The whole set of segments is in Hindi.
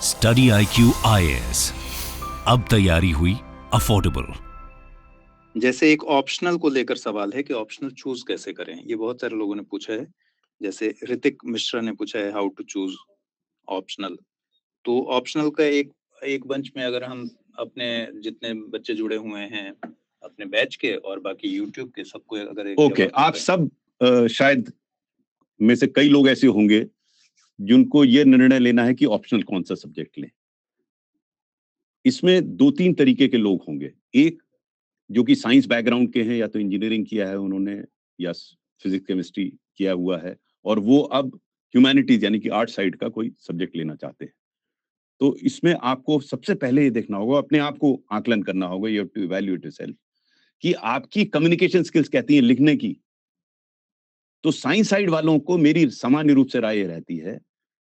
स्टडी IQ IAS, अब तैयारी हुई अफोर्डेबल। जैसे एक ऑप्शनल को लेकर सवाल है कि ऑप्शनल चूज कैसे करें, ये बहुत सारे लोगों ने पूछा है। जैसे ऋतिक मिश्रा ने पूछा है हाउ टू चूज ऑप्शनल। तो ऑप्शनल का एक एक बंच में अगर हम अपने जितने बच्चे जुड़े हुए हैं अपने बैच के और बाकी यूट्यूब के सबको अगर एक ओके, आप सब शायद में से कई लोग ऐसे होंगे जिनको ये निर्णय लेना है कि ऑप्शनल कौन सा सब्जेक्ट लें। इसमें दो तीन तरीके के लोग होंगे। एक जो कि साइंस बैकग्राउंड के हैं, या तो इंजीनियरिंग किया है उन्होंने या फिजिक्स केमिस्ट्री किया हुआ है, और वो अब ह्यूमैनिटीज यानी कि आर्ट साइड का कोई सब्जेक्ट लेना चाहते हैं। तो इसमें आपको सबसे पहले ये देखना होगा, अपने आप को आकलन करना होगा, you have to evaluate yourself कि आपकी कम्युनिकेशन स्किल्स कहती हैं लिखने की। तो साइंस साइड वालों को मेरी सामान्य रूप से राय ये रहती है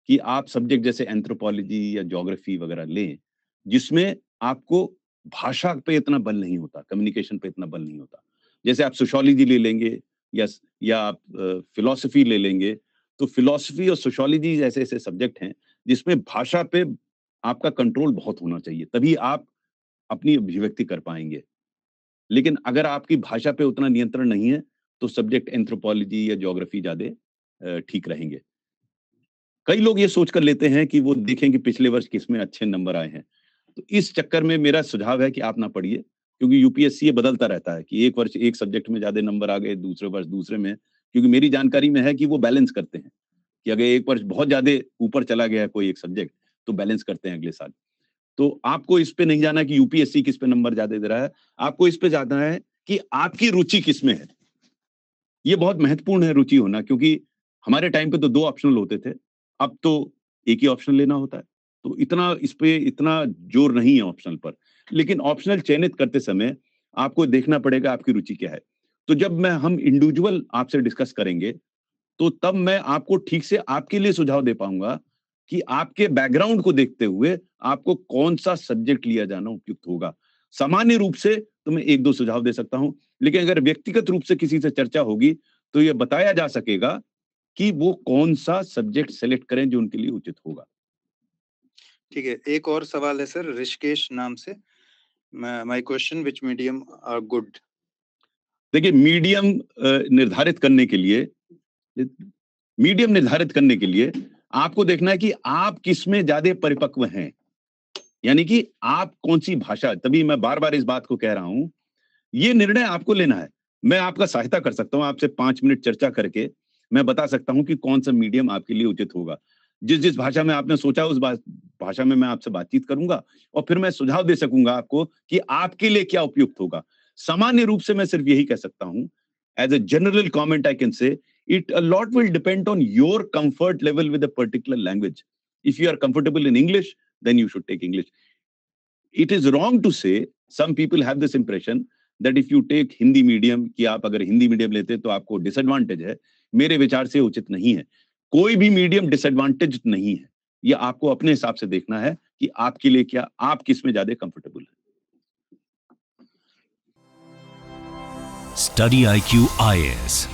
कि आप सब्जेक्ट जैसे एंथ्रोपोलॉजी या ज्योग्राफी वगैरह लें, जिसमें आपको भाषा पे इतना बल नहीं होता, कम्युनिकेशन पे इतना बल नहीं होता। जैसे आप सोशियोलॉजी ले लेंगे या आप फिलॉसफी ले लेंगे, तो फिलॉसफी और सोशियोलॉजी जैसे ऐसे सब्जेक्ट हैं जिसमें भाषा पे आपका कंट्रोल बहुत होना चाहिए, तभी आप अपनी अभिव्यक्ति कर पाएंगे। लेकिन अगर आपकी भाषा पे उतना नियंत्रण नहीं है, तो सब्जेक्ट एंथ्रोपोलॉजी या ज्योग्राफी ज्यादा ठीक रहेंगे। कई लोग ये सोचकर लेते हैं कि वो देखें कि पिछले वर्ष किसमें अच्छे नंबर आए हैं। तो इस चक्कर में मेरा सुझाव है कि आप ना पढ़िए, क्योंकि यूपीएससी ये बदलता रहता है कि एक वर्ष एक सब्जेक्ट में ज्यादा नंबर आ गए, दूसरे वर्ष दूसरे में। क्योंकि मेरी जानकारी में है कि वो बैलेंस करते हैं कि अगर एक वर्ष बहुत ज्यादा ऊपर चला गया है कोई एक सब्जेक्ट, तो बैलेंस करते हैं अगले साल। तो आपको इस पे नहीं जाना कि यूपीएससी किस पे नंबर ज्यादा दे रहा है, आपको इस पे जाना है कि आपकी रुचि किसमें है। ये बहुत महत्वपूर्ण है रुचि होना, क्योंकि हमारे टाइम पे तो दो ऑप्शनल होते थे, अब तो एक ही ऑप्शन लेना होता है। तो इस पे इतना जोर नहीं है ऑप्शनल पर। लेकिन ऑप्शनल चयनित करते समय आपको देखना पड़ेगा आपकी रुचि क्या है। तो जब हम इंडिविजुअल आपसे डिस्कस करेंगे, तो तब मैं आपको ठीक से आपके लिए सुझाव दे पाऊंगा कि आपके बैकग्राउंड को देखते हुए आपको कौन सा सब्जेक्ट लिया जाना उपयुक्त होगा। सामान्य रूप से तो मैं एक दो सुझाव दे सकता हूं, लेकिन अगर व्यक्तिगत रूप से किसी से चर्चा होगी तो यह बताया जा सकेगा कि वो कौन सा सब्जेक्ट सेलेक्ट करें जो उनके लिए उचित होगा। ठीक है, एक और सवाल है सर ऋषिकेश नाम से। My question, which medium are good? देखिए, मीडियम निर्धारित करने के लिए आपको देखना है कि आप किसमें ज्यादा परिपक्व हैं, यानी कि आप कौन सी भाषा। तभी मैं बार बार इस बात को कह रहा हूं, ये निर्णय आपको लेना है। मैं आपका सहायता कर सकता हूं, आपसे 5 मिनट चर्चा करके मैं बता सकता हूं कि कौन सा मीडियम आपके लिए उचित होगा। जिस जिस भाषा में आपने सोचा उस भाषा में मैं आपसे बातचीत करूंगा, और फिर मैं सुझाव दे सकूंगा आपको कि आपके लिए क्या उपयुक्त होगा। सामान्य रूप से मैं सिर्फ यही कह सकता हूं, as a general comment I can say it a lot will depend on your comfort level with a particular language. If you are comfortable in English, then you should take English. It is wrong to say, some people have this impression that if you take Hindi medium, कि आप अगर हिंदी मीडियम लेते तो आपको डिसएडवांटेज है। मेरे विचार से उचित नहीं है। कोई भी मीडियम डिसएडवांटेज नहीं है। ये आपको अपने हिसाब से देखना है कि आपके लिए क्या, आप किस में ज्यादा कंफर्टेबल है। स्टडी IQ IAS,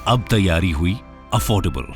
अब तैयारी हुई अफोर्डेबल।